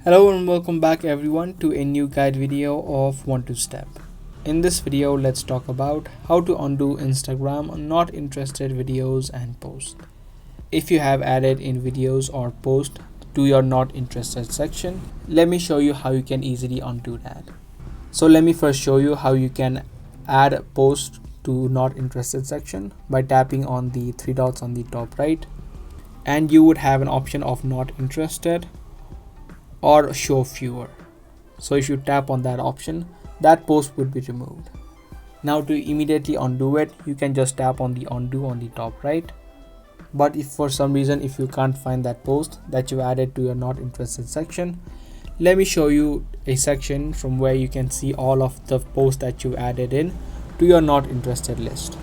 Hello and welcome back everyone to a new guide video of 1 2 Step. In this video, let's talk about how to undo Instagram not interested videos and posts. If you have added in videos or posts to your not interested section, let me show you how you can easily undo that. So let me first show you how you can add a post to not interested section by tapping on the three dots on the top right, and you would have an option of not interested or show fewer. So if you tap on that option, that post would be removed. Now to immediately undo it, you can just tap on the undo on the top right. But if for some reason if you can't find that post that you added to your not interested section, let me show you a section from where you can see all of the posts that you added in to your not interested list.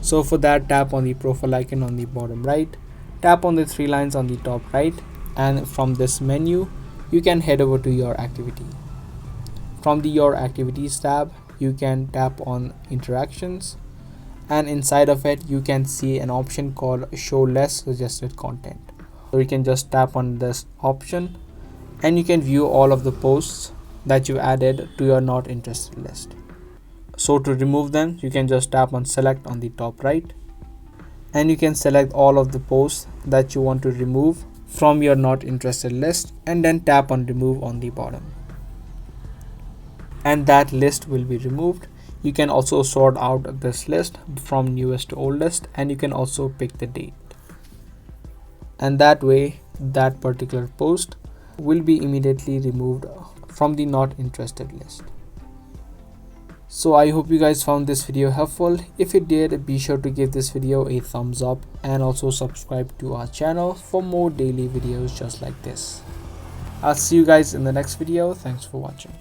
So for that, tap on the profile icon on the bottom right, tap on the three lines on the top right, and from this menu you can head over to your activity. From the your activities tab, you can tap on interactions, and inside of it you can see an option called show less suggested content. So you can just tap on this option and you can view all of the posts that you added to your not interested list. So to remove them, you can just tap on select on the top right, and you can select all of the posts that you want to remove from your not interested list and then tap on remove on the bottom, and that list will be removed. You can also sort out this list from newest to oldest, and you can also pick the date, and that way that particular post will be immediately removed from the not interested list. So I hope you guys found this video helpful. If you did, be sure to give this video a thumbs up and also subscribe to our channel for more daily videos just like this. I'll see you guys in the next video. Thanks for watching.